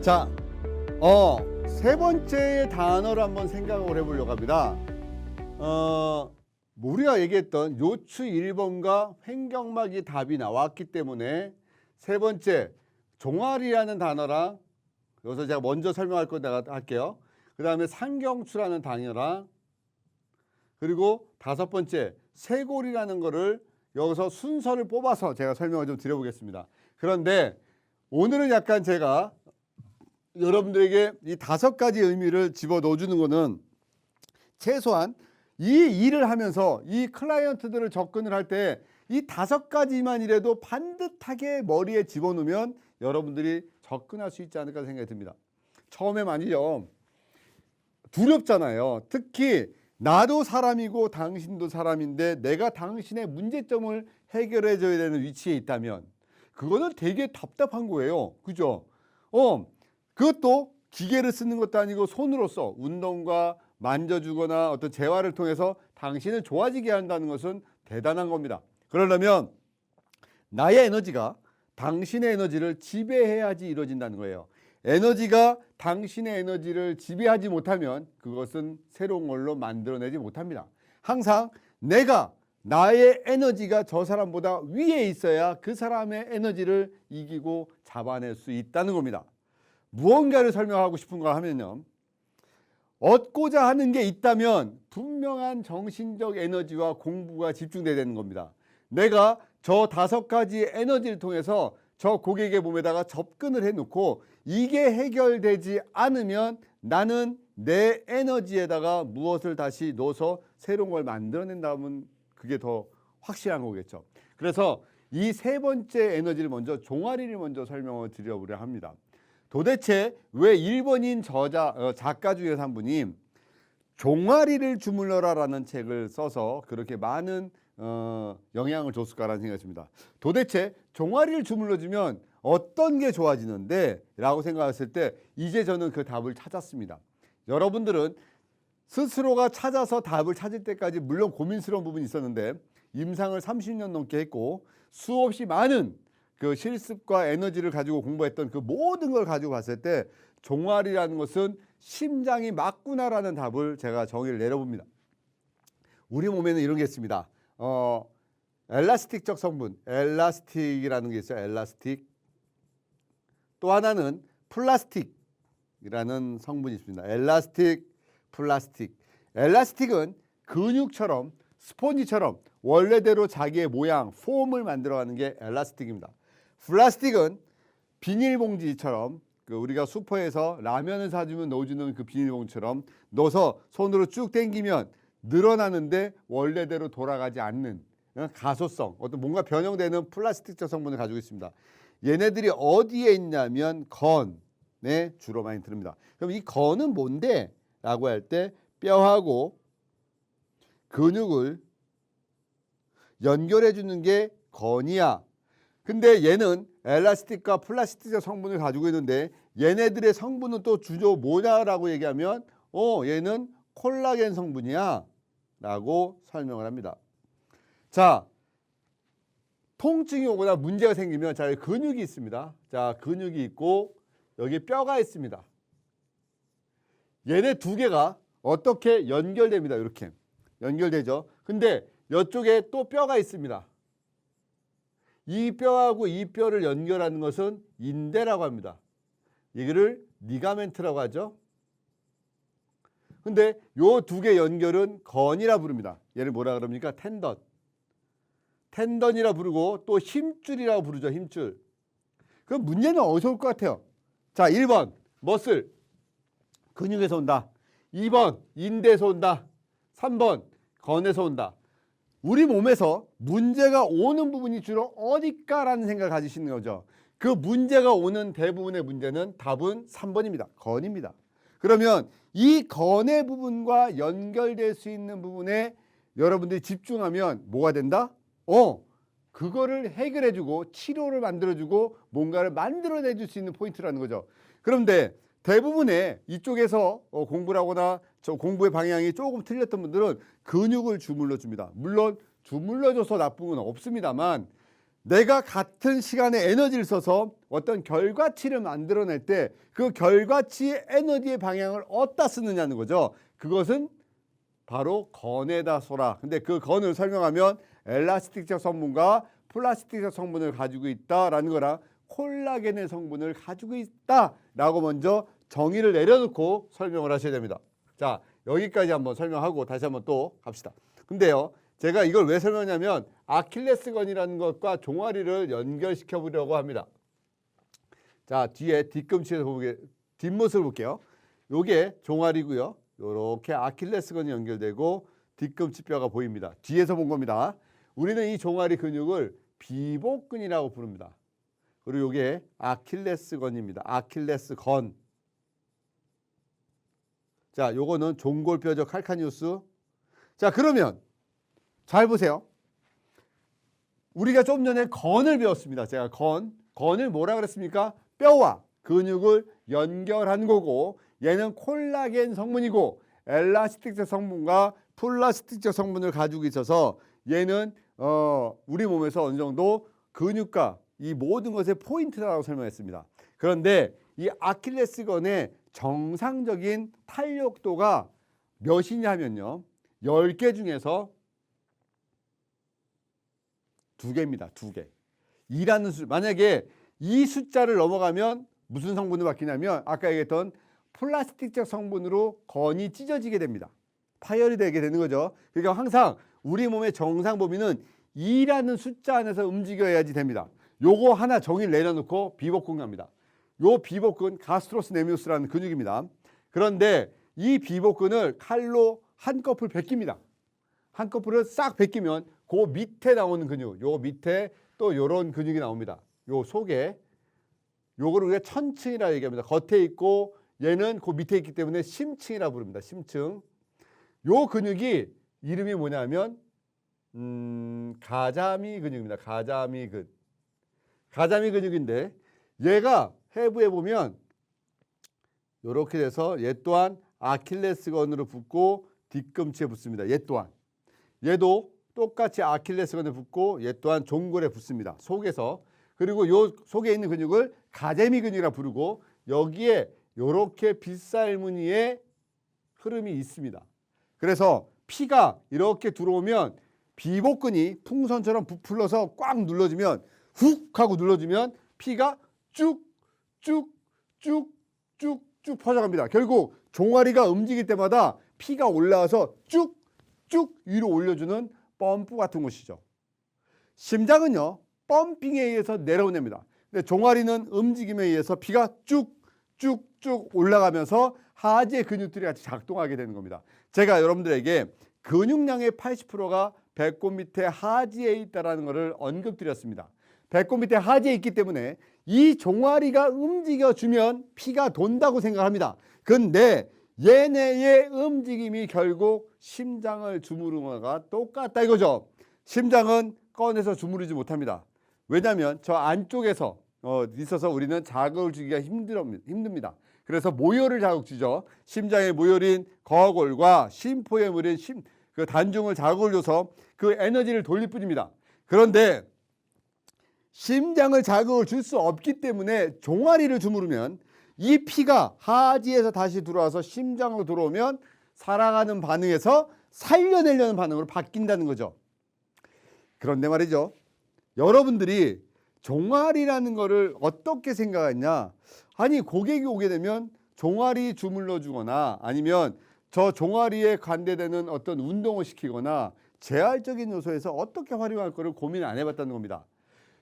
자, 세 번째 단어를 한번 생각을 해보려고 합니다. 우리가 얘기했던 요추 1번과 횡격막이 답이 나왔기 때문에 세 번째 종아리라는 단어랑 여기서 제가 먼저 설명할 거 내가 할게요. 그 다음에 상경추라는 단어랑 그리고 다섯 번째 쇄골이라는 거를 여기서 순서를 뽑아서 제가 설명을 좀 드려보겠습니다. 그런데 오늘은 약간 제가 여러분들에게 이 다섯 가지 의미를 집어 넣어주는 거는 최소한 이 일을 하면서 이 클라이언트들을 접근을 할 때 이 다섯 가지만이라도 반듯하게 머리에 집어넣으면 여러분들이 접근할 수 있지 않을까 생각이 듭니다. 처음에 말이죠. 두렵잖아요. 특히 나도 사람이고 당신도 사람인데 내가 당신의 문제점을 해결해 줘야 되는 위치에 있다면 그거는 되게 답답한 거예요. 그죠? 그것도 기계를 쓰는 것도 아니고 손으로서 운동과 만져주거나 어떤 재활을 통해서 당신을 좋아지게 한다는 것은 대단한 겁니다. 그러려면 나의 에너지가 당신의 에너지를 지배해야지 이루어진다는 거예요. 에너지가 당신의 에너지를 지배하지 못하면 그것은 새로운 걸로 만들어내지 못합니다. 항상 내가 나의 에너지가 저 사람보다 위에 있어야 그 사람의 에너지를 이기고 잡아낼 수 있다는 겁니다. 무언가를 설명하고 싶은가 하면요. 얻고자 하는 게 있다면 분명한 정신적 에너지와 공부가 집중돼야 되는 겁니다. 내가 저 다섯 가지 에너지를 통해서 저 고객의 몸에다가 접근을 해놓고 이게 해결되지 않으면 나는 내 에너지에다가 무엇을 다시 넣어서 새로운 걸 만들어낸다면 그게 더 확실한 거겠죠. 그래서 이 세 번째 에너지를 먼저 종아리를 먼저 설명을 드려보려 합니다. 도대체 왜 일본인 작가 중에서 한 분이 종아리를 주물러라라는 책을 써서 그렇게 많은 영향을 줬을까라는 생각이 듭니다. 도대체 종아리를 주물러주면 어떤 게 좋아지는데? 라고 생각했을 때 이제 저는 그 답을 찾았습니다. 여러분들은 스스로가 찾아서 답을 찾을 때까지 물론 고민스러운 부분이 있었는데 임상을 30년 넘게 했고 수없이 많은 그 실습과 에너지를 가지고 공부했던 그 모든 걸 가지고 봤을 때 종아리라는 것은 심장이 맞구나라는 답을 제가 정의를 내려봅니다. 우리 몸에는 이런 게 있습니다. 엘라스틱적 성분, 엘라스틱이라는 게 있어요. 엘라스틱. 또 하나는 플라스틱이라는 성분이 있습니다. 엘라스틱, 플라스틱. 엘라스틱은 근육처럼 스폰지처럼 원래대로 자기의 모양, 폼을 만들어가는 게 엘라스틱입니다. 플라스틱은 비닐봉지처럼 우리가 슈퍼에서 라면을 사주면 넣어주는 그 비닐봉지처럼 넣어서 손으로 쭉 당기면 늘어나는데 원래대로 돌아가지 않는 가소성, 어떤 뭔가 변형되는 플라스틱적 성분을 가지고 있습니다. 얘네들이 어디에 있냐면 건에 주로 많이 들립니다. 그럼 이 건은 뭔데? 라고 할 때 뼈하고 근육을 연결해 주는 게 건이야. 근데 얘는 엘라스틱과 플라스틱적 성분을 가지고 있는데 얘네들의 성분은 또 주로 뭐냐라고 얘기하면 얘는 콜라겐 성분이야 라고 설명을 합니다. 자, 통증이 오거나 문제가 생기면 자, 근육이 있습니다. 자, 근육이 있고 여기 뼈가 있습니다. 얘네 두 개가 어떻게 연결됩니다. 이렇게 연결되죠. 근데 이쪽에 또 뼈가 있습니다. 이 뼈하고 이 뼈를 연결하는 것은 인대라고 합니다. 이거를 리가멘트라고 하죠. 근데 요 두 개 연결은 건이라 부릅니다. 얘를 뭐라 그럽니까? 텐던. 텐던이라 부르고 또 힘줄이라고 부르죠. 힘줄. 그럼 문제는 어디서 올 것 같아요? 자, 1번 머슬. 근육에서 온다. 2번 인대에서 온다. 3번 건에서 온다. 우리 몸에서 문제가 오는 부분이 주로 어딜까라는 생각을 가지시는 거죠. 그 문제가 오는 대부분의 문제는 답은 3번입니다. 건입니다. 그러면 이 건의 부분과 연결될 수 있는 부분에 여러분들이 집중하면 뭐가 된다? 그거를 해결해주고 치료를 만들어주고 뭔가를 만들어내줄 수 있는 포인트라는 거죠. 그런데 대부분의 이쪽에서 공부를 하거나 저 공부의 방향이 조금 틀렸던 분들은 근육을 주물러 줍니다. 물론 주물러줘서 나쁜 건 없습니다만 내가 같은 시간에 에너지를 써서 어떤 결과치를 만들어낼 때 그 결과치의 에너지의 방향을 어디다 쓰느냐는 거죠. 그것은 바로 건에다 쏘라. 근데 그 건을 설명하면 엘라스틱적 성분과 플라스틱적 성분을 가지고 있다라는 거랑 콜라겐의 성분을 가지고 있다라고 먼저 정의를 내려놓고 설명을 하셔야 됩니다. 자, 여기까지 한번 설명하고 다시 한번 또 갑시다. 근데요, 제가 이걸 왜 설명하냐면 아킬레스건이라는 것과 종아리를 연결시켜 보려고 합니다. 자, 뒤에 뒤꿈치에서 뒷모습을 볼게요. 요게 종아리고요. 요렇게 아킬레스건이 연결되고 뒤꿈치뼈가 보입니다. 뒤에서 본 겁니다. 우리는 이 종아리 근육을 비복근이라고 부릅니다. 그리고 요게 아킬레스건입니다. 아킬레스건. 자, 요거는 종골뼈죠. 칼카니우스. 자, 그러면 잘 보세요. 우리가 좀 전에 건을 배웠습니다. 제가 건을 뭐라 그랬습니까? 뼈와 근육을 연결한 거고, 얘는 콜라겐 성분이고 엘라스틱적 성분과 플라스틱적 성분을 가지고 있어서 얘는 우리 몸에서 어느 정도 근육과 이 모든 것의 포인트라고 설명했습니다. 그런데 이 아킬레스건의 정상적인 탄력도가 몇이냐면요, 10개 중에서 2개입니다. 2개. 2라는 수, 만약에 이 숫자를 넘어가면 무슨 성분으로 바뀌냐면 아까 얘기했던 플라스틱적 성분으로 건이 찢어지게 됩니다. 파열이 되게 되는 거죠. 그러니까 항상 우리 몸의 정상 범위는 2라는 숫자 안에서 움직여야지 됩니다. 요거 하나 정의를 내려놓고 비복근 갑니다. 요 비복근 가스트로스 네미우스라는 근육입니다. 그런데 이 비복근을 칼로 한꺼풀 벗깁니다. 한꺼풀을 싹 벗기면 그 밑에 나오는 근육, 요 밑에 또 요런 근육이 나옵니다. 요 속에 요거를 우리가 천층이라 얘기합니다. 겉에 있고 얘는 그 밑에 있기 때문에 심층이라 부릅니다. 심층. 요 근육이 이름이 뭐냐면 가자미 근육입니다. 가자미 근육인데 얘가 해부해 보면 이렇게 돼서 얘 또한 아킬레스건으로 붙고 뒤꿈치에 붙습니다. 얘 또한. 얘도 똑같이 아킬레스건에 붙고 얘 또한 종골에 붙습니다. 속에서. 그리고 요 속에 있는 근육을 가재미 근육이라 부르고 여기에 이렇게 빗살 무늬의 흐름이 있습니다. 그래서 피가 이렇게 들어오면 비복근이 풍선처럼 부풀러서 꽉 눌러주면 훅 하고 눌러주면 피가 쭉쭉쭉쭉쭉 퍼져갑니다. 결국 종아리가 움직일 때마다 피가 올라와서 쭉쭉 위로 올려주는 펌프 같은 것이죠. 심장은요, 펌핑에 의해서 내려오냅니다. 근데 종아리는 움직임에 의해서 피가 쭉쭉쭉 올라가면서 하지의 근육들이 같이 작동하게 되는 겁니다. 제가 여러분들에게 근육량의 80%가 배꼽 밑에 하지에 있다는 것을 언급드렸습니다. 배꼽 밑에 하지에 있기 때문에 이 종아리가 움직여주면 피가 돈다고 생각합니다. 근데 얘네의 움직임이 결국 심장을 주무르는 것과 똑같다 이거죠. 심장은 꺼내서 주무르지 못합니다. 왜냐하면 저 안쪽에서 있어서 우리는 자극을 주기가 힘듭니다. 그래서 모혈을 자극주죠. 심장의 모혈인 거골과 심포에 물인 그 단중을 자극을 줘서 그 에너지를 돌릴 뿐입니다. 그런데 심장을 자극을 줄 수 없기 때문에 종아리를 주무르면 이 피가 하지에서 다시 들어와서 심장으로 들어오면 살아가는 반응에서 살려내려는 반응으로 바뀐다는 거죠. 그런데 말이죠, 여러분들이 종아리라는 거를 어떻게 생각하냐, 아니 고객이 오게 되면 종아리 주물러 주거나 아니면 저 종아리에 관계되는 어떤 운동을 시키거나 재활적인 요소에서 어떻게 활용할 거를 고민을 안 해봤다는 겁니다.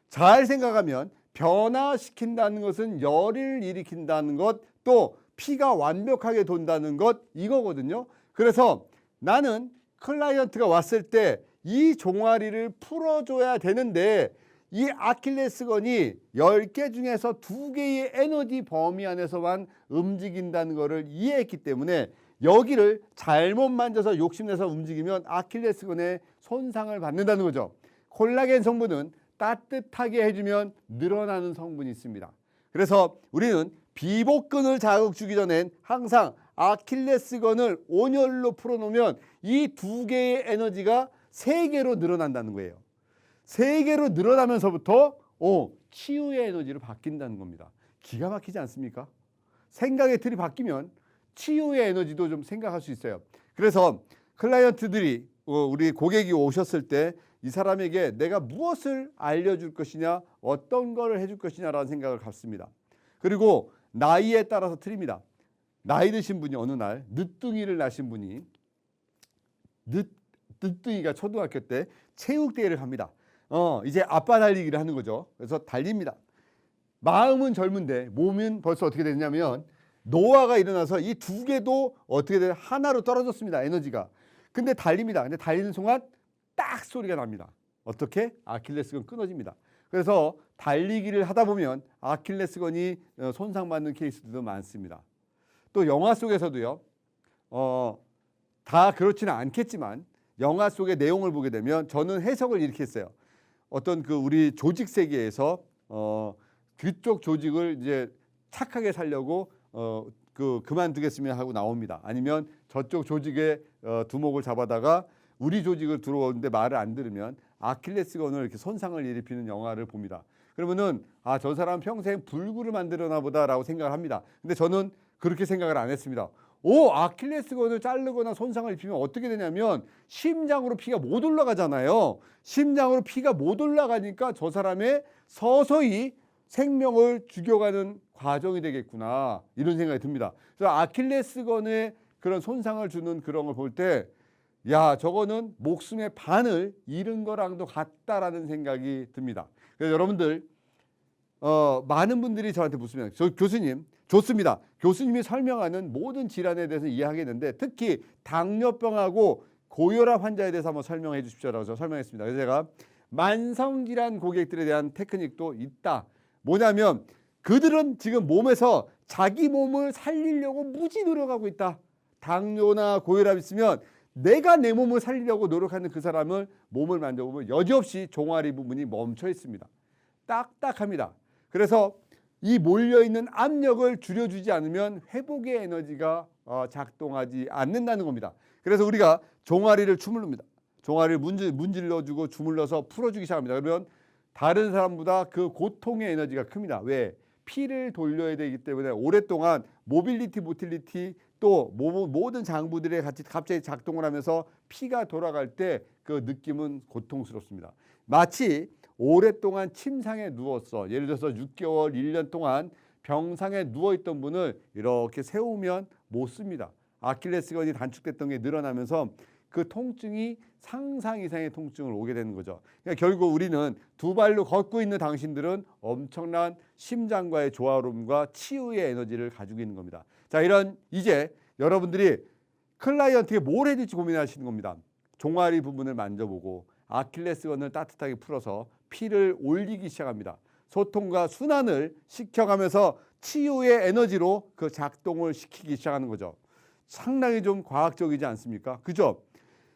잘 생각하면 변화시킨다는 것은 열을 일으킨다는 것, 또 피가 완벽하게 돈다는 것, 이거거든요. 그래서 나는 클라이언트가 왔을 때 이 종아리를 풀어줘야 되는데 이 아킬레스건이 10개 중에서 2개의 에너지 범위 안에서만 움직인다는 것을 이해했기 때문에 여기를 잘못 만져서 욕심내서 움직이면 아킬레스건에 손상을 받는다는 거죠. 콜라겐 성분은 따뜻하게 해주면 늘어나는 성분이 있습니다. 그래서 우리는 비복근을 자극 주기 전엔 항상 아킬레스건을 온열로 풀어놓으면 이 2개의 에너지가 3개로 늘어난다는 거예요. 세 개로 늘어나면서부터 치유의 에너지로 바뀐다는 겁니다. 기가 막히지 않습니까? 생각의 틀이 바뀌면 치유의 에너지도 좀 생각할 수 있어요. 그래서 클라이언트들이 우리 고객이 오셨을 때 이 사람에게 내가 무엇을 알려줄 것이냐, 어떤 걸 해줄 것이냐라는 생각을 갖습니다. 그리고 나이에 따라서 틀립니다. 나이 드신 분이 어느 날 늦둥이를 낳으신 분이 늦둥이가 초등학교 때 체육대회를 합니다. 이제 아빠 달리기를 하는 거죠. 그래서 달립니다. 마음은 젊은데 몸은 벌써 어떻게 되냐면 노화가 일어나서 이 두 개도 어떻게 되냐, 하나로 떨어졌습니다. 에너지가. 근데 달립니다. 근데 달리는 순간 딱 소리가 납니다. 어떻게? 아킬레스건 끊어집니다. 그래서 달리기를 하다 보면 아킬레스건이 손상받는 케이스들도 많습니다. 또 영화 속에서도요. 다 그렇지는 않겠지만 영화 속의 내용을 보게 되면 저는 해석을 이렇게 했어요. 어떤 그 우리 조직 세계에서 그쪽 조직을 이제 착하게 살려고 그만두겠으면 하고 나옵니다. 아니면 저쪽 조직의 두목을 잡아다가 우리 조직을 들어오는데 말을 안 들으면 아킬레스건을 이렇게 손상을 일으키는 영화를 봅니다. 그러면은 저 사람 평생 불구를 만들어나 보다라고 생각을 합니다. 근데 저는 그렇게 생각을 안 했습니다. 아킬레스건을 자르거나 손상을 입히면 어떻게 되냐면 심장으로 피가 못 올라가잖아요. 심장으로 피가 못 올라가니까 저 사람의 서서히 생명을 죽여가는 과정이 되겠구나, 이런 생각이 듭니다. 그래서 아킬레스건에 그런 손상을 주는 그런 걸 볼 때 저거는 목숨의 반을 잃은 거랑도 같다라는 생각이 듭니다. 그래서 여러분들 많은 분들이 저한테 묻으면 교수님 좋습니다. 교수님이 설명하는 모든 질환에 대해서 이해하겠는데 특히 당뇨병하고 고혈압 환자에 대해서 한번 설명해 주십시오라고 저 설명했습니다. 그래서 제가 만성질환 고객들에 대한 테크닉도 있다. 뭐냐면 그들은 지금 몸에서 자기 몸을 살리려고 무지 노력하고 있다. 당뇨나 고혈압 있으면 내가 내 몸을 살리려고 노력하는 그 사람을 몸을 만져보면 여지없이 종아리 부분이 멈춰 있습니다. 딱딱합니다. 그래서 이 몰려있는 압력을 줄여주지 않으면 회복의 에너지가 작동하지 않는다는 겁니다. 그래서 우리가 종아리를 주물릅니다. 종아리를 문질러주고 주물러서 풀어주기 시작합니다. 그러면 다른 사람보다 그 고통의 에너지가 큽니다. 왜? 피를 돌려야 되기 때문에 오랫동안 모빌리티, 모틸리티 또 모든 장부들이 갑자기 작동을 하면서 피가 돌아갈 때 그 느낌은 고통스럽습니다. 마치 오랫동안 침상에 누웠어. 예를 들어서 6개월, 1년 동안 병상에 누워있던 분을 이렇게 세우면 못 씁니다. 아킬레스건이 단축됐던 게 늘어나면서 그 통증이 상상 이상의 통증을 오게 되는 거죠. 그러니까 결국 우리는 두 발로 걷고 있는 당신들은 엄청난 심장과의 조화로움과 치유의 에너지를 가지고 있는 겁니다. 자, 이제 여러분들이 클라이언트에게 뭘 해줄지 고민하시는 겁니다. 종아리 부분을 만져보고 아킬레스건을 따뜻하게 풀어서 피를 올리기 시작합니다. 소통과 순환을 시켜가면서 치유의 에너지로 그 작동을 시키기 시작하는 거죠. 상당히 좀 과학적이지 않습니까? 그죠?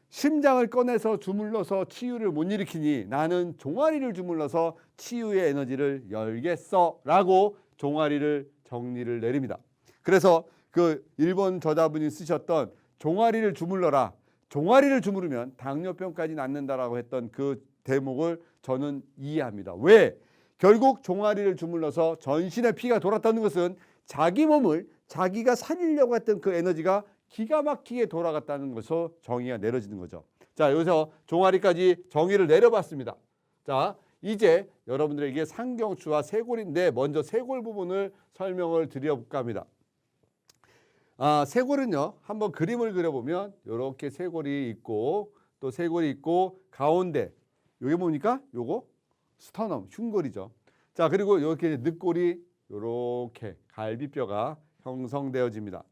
심장을 꺼내서 주물러서 치유를 못 일으키니 나는 종아리를 주물러서 치유의 에너지를 열겠어 라고 종아리를 정리를 내립니다. 그래서 그 일본 저자분이 쓰셨던 종아리를 주물러라, 종아리를 주무르면 당뇨병까지 낫는다라고 했던 그 대목을 저는 이해합니다. 왜? 결국 종아리를 주물러서 전신에 피가 돌았다는 것은 자기 몸을 자기가 살리려고 했던 그 에너지가 기가 막히게 돌아갔다는 것으로 정의가 내려지는 거죠. 자, 여기서 종아리까지 정의를 내려봤습니다. 자, 이제 여러분들에게 상경추와 쇄골인데 먼저 쇄골 부분을 설명을 드려볼까 합니다. 쇄골은요, 한번 그림을 그려보면 이렇게 쇄골이 있고 또 쇄골이 있고 가운데 이게 뭡니까? 요거 스터넘, 흉골이죠. 자, 그리고 이렇게 늑골이 이렇게 갈비뼈가 형성되어집니다.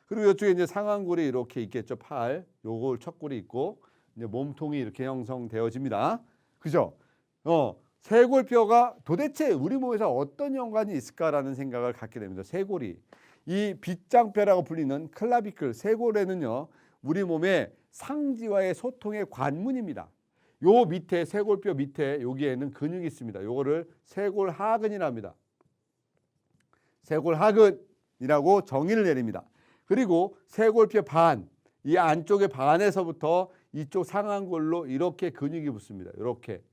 그리고 이쪽에 이제 상완골이 이렇게 있겠죠. 팔, 요걸 척골이 있고 이제 몸통이 이렇게 형성되어집니다. 그죠? 쇄골뼈가 도대체 우리 몸에서 어떤 연관이 있을까라는 생각을 갖게 됩니다. 쇄골이 이 빗장뼈라고 불리는 클라비클 쇄골에는요, 우리 몸의 상지와의 소통의 관문입니다. 요 밑에 쇄골뼈 밑에 여기에는 근육이 있습니다. 요거를 쇄골하근이라 합니다. 쇄골하근이라고 정의를 내립니다. 그리고 쇄골뼈 반, 이 안쪽의 반에서부터 이쪽 상완골로 이렇게 근육이 붙습니다. 이렇게.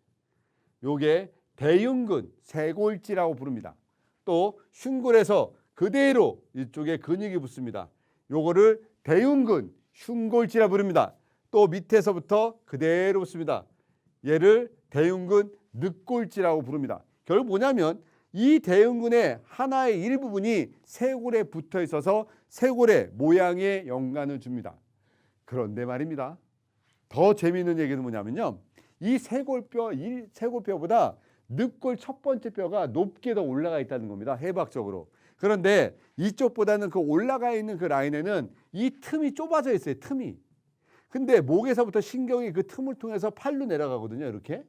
요게 대흉근, 쇄골지라고 부릅니다. 또 흉골에서 그대로 이쪽에 근육이 붙습니다. 요거를 대흉근, 흉골지라 부릅니다. 또 밑에서부터 그대로 붙습니다. 얘를 대흉근, 늑골지라고 부릅니다. 결국 뭐냐면 이 대흉근의 하나의 일부분이 쇄골에 붙어 있어서 쇄골의 모양에 영감을 줍니다. 그런데 말입니다. 더 재미있는 얘기는 뭐냐면요. 이 쇄골뼈보다 늑골 첫 번째 뼈가 높게 더 올라가 있다는 겁니다. 해박적으로. 그런데 이쪽보다는 그 올라가 있는 그 라인에는 이 틈이 좁아져 있어요. 틈이. 근데 목에서부터 신경이 그 틈을 통해서 팔로 내려가거든요. 이렇게.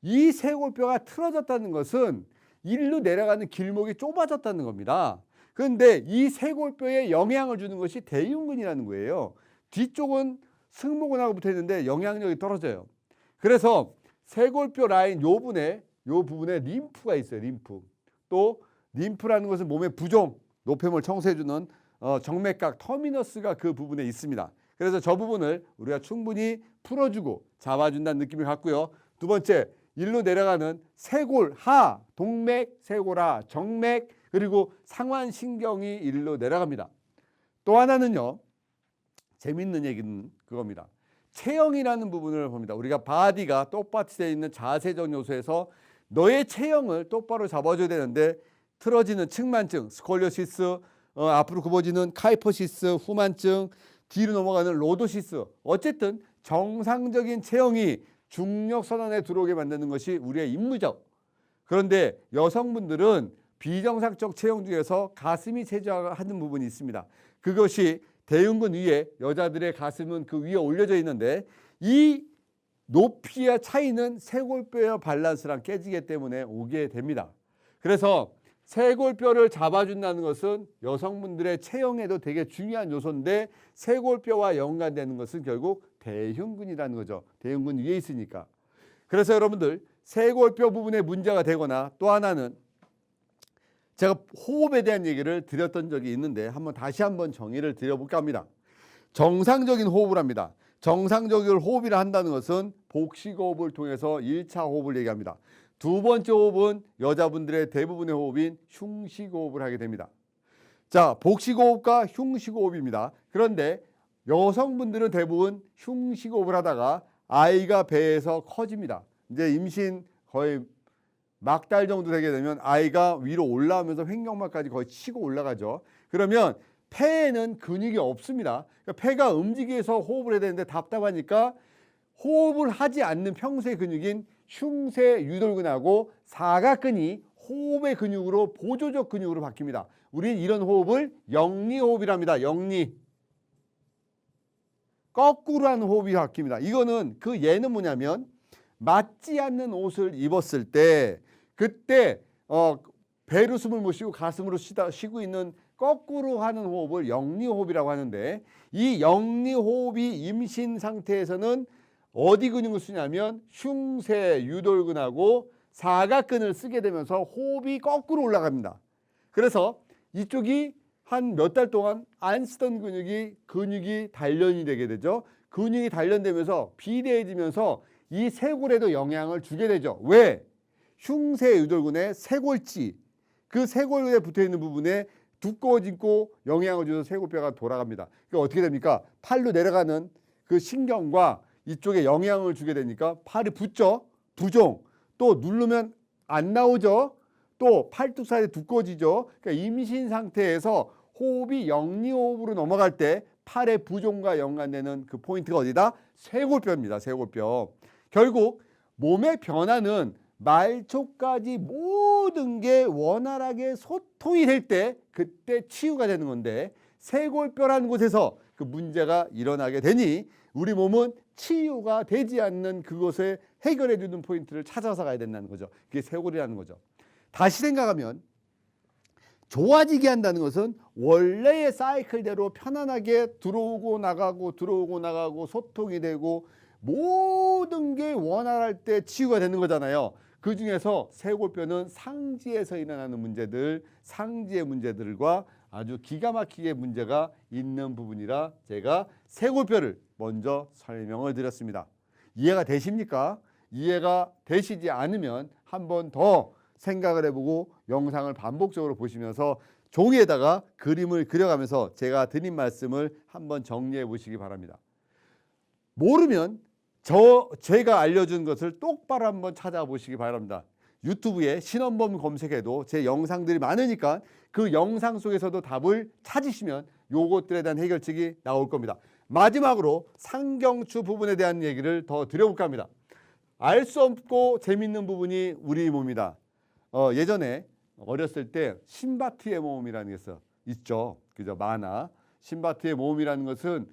이 쇄골뼈가 틀어졌다는 것은 일로 내려가는 길목이 좁아졌다는 겁니다. 그런데 이 쇄골뼈에 영향을 주는 것이 대흉근이라는 거예요. 뒤쪽은 승모근하고 붙어 있는데 영향력이 떨어져요. 그래서 쇄골뼈 라인 요 부분에 림프가 있어요. 림프. 또 림프라는 것은 몸의 부종, 노폐물 청소해주는 정맥각 터미너스가 그 부분에 있습니다. 그래서 저 부분을 우리가 충분히 풀어주고 잡아준다는 느낌을 갖고요. 두 번째, 일로 내려가는 쇄골하, 동맥, 쇄골하, 정맥, 그리고 상완신경이 일로 내려갑니다. 또 하나는요. 재밌는 얘기는 그겁니다. 체형이라는 부분을 봅니다. 우리가 바디가 똑같이 되어 있는 자세적 요소에서 너의 체형을 똑바로 잡아줘야 되는데 틀어지는 측만증, 스콜리오시스, 앞으로 굽어지는 카이퍼시스, 후만증, 뒤로 넘어가는 로도시스, 어쨌든 정상적인 체형이 중력선언에 들어오게 만드는 것이 우리의 임무죠. 그런데 여성분들은 비정상적 체형 중에서 가슴이 체조하는 부분이 있습니다. 그것이 대흉근 위에 여자들의 가슴은 그 위에 올려져 있는데 이 높이의 차이는 쇄골뼈의 밸런스랑 깨지기 때문에 오게 됩니다. 그래서 쇄골뼈를 잡아준다는 것은 여성분들의 체형에도 되게 중요한 요소인데 쇄골뼈와 연관되는 것은 결국 대흉근이라는 거죠. 대흉근 위에 있으니까. 그래서 여러분들 쇄골뼈 부분에 문제가 되거나 또 하나는 제가 호흡에 대한 얘기를 드렸던 적이 있는데 다시 한번 정의를 드려볼까 합니다. 정상적인 호흡을 합니다. 정상적인 호흡이라 한다는 것은 복식호흡을 통해서 1차 호흡을 얘기합니다. 두 번째 호흡은 여자분들의 대부분의 호흡인 흉식호흡을 하게 됩니다. 자, 복식호흡과 흉식호흡입니다. 그런데 여성분들은 대부분 흉식호흡을 하다가 아이가 배에서 커집니다. 이제 임신 거의 막달 정도 되게 되면 아이가 위로 올라오면서 횡격막까지 거의 치고 올라가죠. 그러면 폐에는 근육이 없습니다. 그러니까 폐가 움직여서 호흡을 해야 되는데 답답하니까 호흡을 하지 않는 평소의 근육인 흉쇄 유돌근하고 사각근이 호흡의 근육으로 보조적 근육으로 바뀝니다. 우리는 이런 호흡을 역리호흡이라 합니다. 역리. 거꾸로 하는 호흡이 바뀝니다. 이거는 얘는 뭐냐면 맞지 않는 옷을 입었을 때 그때 배로 숨을 못 쉬고 가슴으로 쉬고 있는 거꾸로 하는 호흡을 역리호흡이라고 하는데 이 역리호흡이 임신 상태에서는 어디 근육을 쓰냐면 흉쇄 유돌근하고 사각근을 쓰게 되면서 호흡이 거꾸로 올라갑니다. 그래서 이쪽이 한 몇 달 동안 안 쓰던 근육이 단련이 되게 되죠. 근육이 단련되면서 비대해지면서 이 쇄골에도 영향을 주게 되죠. 왜? 흉쇄 유돌근의 쇄골지, 그 쇄골에 붙어있는 부분에 두꺼워지고 영향을 줘서 쇄골뼈가 돌아갑니다. 그러니까 어떻게 됩니까? 팔로 내려가는 그 신경과 이쪽에 영향을 주게 되니까 팔이 붓죠. 부종. 또 누르면 안 나오죠. 또 팔뚝살이 두꺼워지죠. 그러니까 임신 상태에서 호흡이 역리호흡으로 넘어갈 때 팔의 부종과 연관되는 그 포인트가 어디다? 쇄골뼈입니다. 쇄골뼈. 결국 몸의 변화는 말초까지 모든 게 원활하게 소통이 될 때 그때 치유가 되는 건데 쇄골뼈라는 곳에서 그 문제가 일어나게 되니 우리 몸은 치유가 되지 않는 그것에 해결해 주는 포인트를 찾아서 가야 된다는 거죠. 그게 쇄골이라는 거죠. 다시 생각하면 좋아지게 한다는 것은 원래의 사이클대로 편안하게 들어오고 나가고 소통이 되고 모든 게 원활할 때 치유가 되는 거잖아요. 그 중에서 쇄골뼈는 상지에서 일어나는 문제들, 상지의 문제들과 아주 기가 막히게 문제가 있는 부분이라 제가 쇄골뼈를 먼저 설명을 드렸습니다. 이해가 되십니까? 이해가 되시지 않으면 한 번 더 생각을 해보고 영상을 반복적으로 보시면서 종이에다가 그림을 그려가면서 제가 드린 말씀을 한번 정리해 보시기 바랍니다. 모르면 제가 알려준 것을 똑바로 한번 찾아보시기 바랍니다. 유튜브에 신원범 검색해도 제 영상들이 많으니까 그 영상 속에서도 답을 찾으시면 요것들에 대한 해결책이 나올 겁니다. 마지막으로 상경추 부분에 대한 얘기를 더 드려볼까 합니다. 알 수 없고 재밌는 부분이 우리 몸이다. 예전에 어렸을 때 신바트의 모험이라는 게 있죠. 그죠? 만화. 신바트의 모험이라는 것은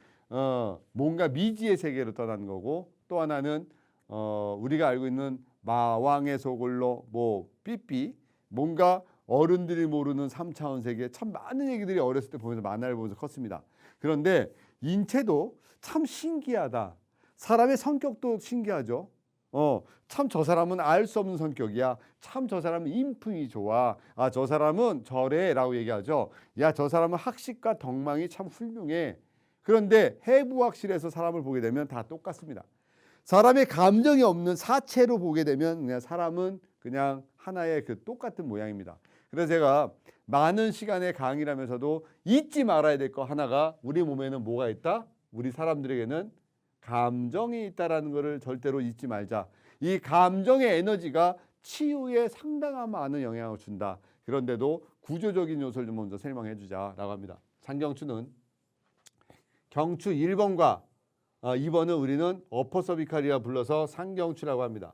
뭔가 미지의 세계로 떠나는 거고, 또 하나는 우리가 알고 있는 마왕의 소굴로 뭐 삐삐, 뭔가 어른들이 모르는 3차원 세계, 참 많은 얘기들이 어렸을 때 보면서 만화를 보면서 컸습니다. 그런데 인체도 참 신기하다. 사람의 성격도 신기하죠. 참 저 사람은 알 수 없는 성격이야. 참 저 사람은 인품이 좋아. 아, 저 사람은 저래 라고 얘기하죠. 야, 저 사람은 학식과 덕망이 참 훌륭해. 그런데 해부학실에서 사람을 보게 되면 다 똑같습니다. 사람의 감정이 없는 사체로 보게 되면 그냥 사람은 그냥 하나의 그 똑같은 모양입니다. 그래서 제가 많은 시간의 강의를 하면서도 잊지 말아야 될 거 하나가, 우리 몸에는 뭐가 있다? 우리 사람들에게는 감정이 있다라는 것을 절대로 잊지 말자. 이 감정의 에너지가 치유에 상당한 많은 영향을 준다. 그런데도 구조적인 요소를 좀 먼저 설명해 주자라고 합니다. 상경추는 경추 1번과 2번은 우리는 어퍼서비칼이라 불러서 상경추라고 합니다.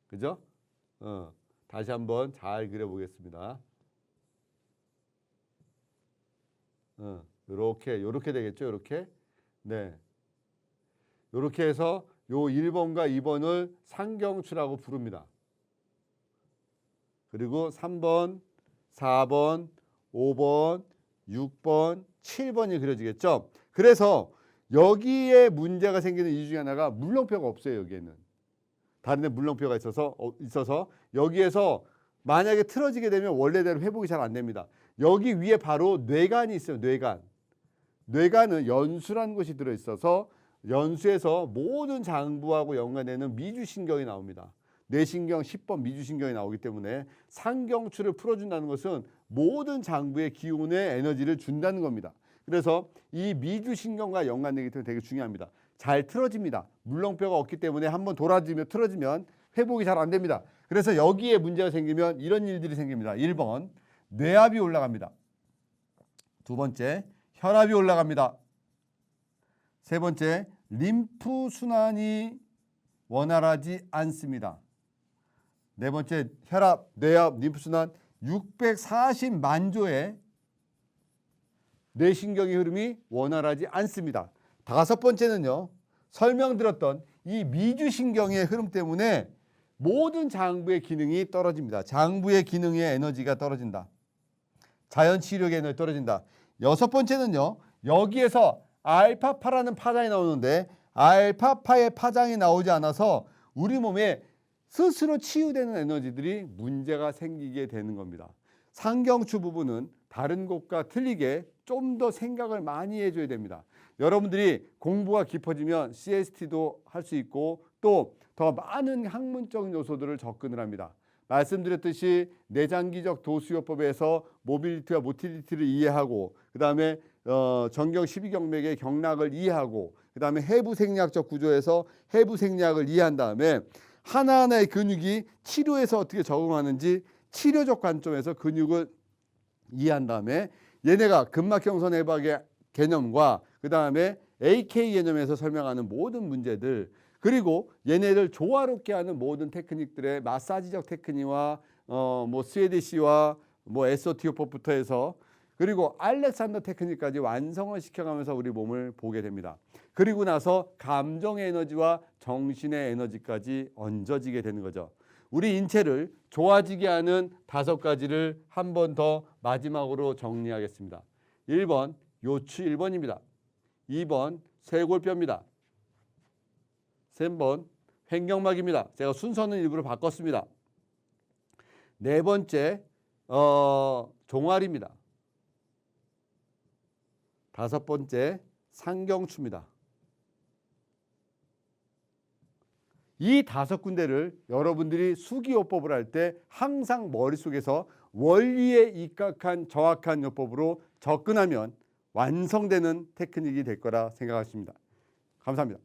그죠? 다시 한번 잘 그려보겠습니다. 요렇게 되겠죠? 요렇게. 네. 요렇게 해서 요 1번과 2번을 상경추라고 부릅니다. 그리고 3번, 4번, 5번, 6번, 7번이 그려지겠죠? 그래서 여기에 문제가 생기는 이유 중에 하나가 물렁뼈가 없어요. 여기에는. 다른 데 물렁뼈가 있어서 여기에서 만약에 틀어지게 되면 원래대로 회복이 잘 안 됩니다. 여기 위에 바로 뇌간이 있어요. 뇌간. 뇌간은 연수라는 것이 들어있어서 연수에서 모든 장부하고 연관되는 미주신경이 나옵니다. 뇌신경 10번 미주신경이 나오기 때문에 상경추를 풀어준다는 것은 모든 장부의 기운의 에너지를 준다는 겁니다. 그래서 이 미주신경과 연관되기 때문에 되게 중요합니다. 잘 틀어집니다. 물렁뼈가 없기 때문에 한번 틀어지면 회복이 잘 안 됩니다. 그래서 여기에 문제가 생기면 이런 일들이 생깁니다. 1번, 뇌압이 올라갑니다. 두 번째, 혈압이 올라갑니다. 세 번째, 림프 순환이 원활하지 않습니다. 네 번째, 혈압, 뇌압, 림프 순환 640만 조의 뇌신경의 흐름이 원활하지 않습니다. 다섯 번째는요, 설명드렸던 이 미주신경의 흐름 때문에 모든 장부의 기능이 떨어집니다. 장부의 기능의 에너지가 떨어진다. 자연치유력의 에너지 떨어진다. 여섯 번째는요, 여기에서 알파파라는 파장이 나오는데 알파파의 파장이 나오지 않아서 우리 몸에 스스로 치유되는 에너지들이 문제가 생기게 되는 겁니다. 상경추 부분은 다른 곳과 틀리게 좀 더 생각을 많이 해줘야 됩니다. 여러분들이 공부가 깊어지면 CST도 할 수 있고 또 더 많은 학문적인 요소들을 접근을 합니다. 말씀드렸듯이 내장기적 도수요법에서 모빌리티와 모틸리티를 이해하고, 그 다음에 정경 12경맥의 경락을 이해하고, 그 다음에 해부생리학적 구조에서 해부생리학을 이해한 다음에 하나하나의 근육이 치료에서 어떻게 적응하는지 치료적 관점에서 근육을 이해한 다음에 얘네가 근막형성 해박의 개념과 그 다음에 AK 개념에서 설명하는 모든 문제들, 그리고 얘네를 조화롭게 하는 모든 테크닉들의 마사지적 테크닉과 뭐 스웨디시와 뭐 SOT요법부터 해서 그리고 알렉산더 테크닉까지 완성을 시켜가면서 우리 몸을 보게 됩니다. 그리고 나서 감정의 에너지와 정신의 에너지까지 얹어지게 되는 거죠. 우리 인체를 좋아지게 하는 5가지를 한 번 더 마지막으로 정리하겠습니다. 1번 요추 1번입니다. 2번 쇄골뼈입니다. 3번 횡격막입니다. 제가 순서는 일부러 바꿨습니다. 네 번째 종아리입니다. 5번째 상경추입니다. 이 5군데를 여러분들이 수기요법을 할 때 항상 머릿속에서 원리에 입각한 정확한 요법으로 접근하면 완성되는 테크닉이 될 거라 생각하십니다. 감사합니다.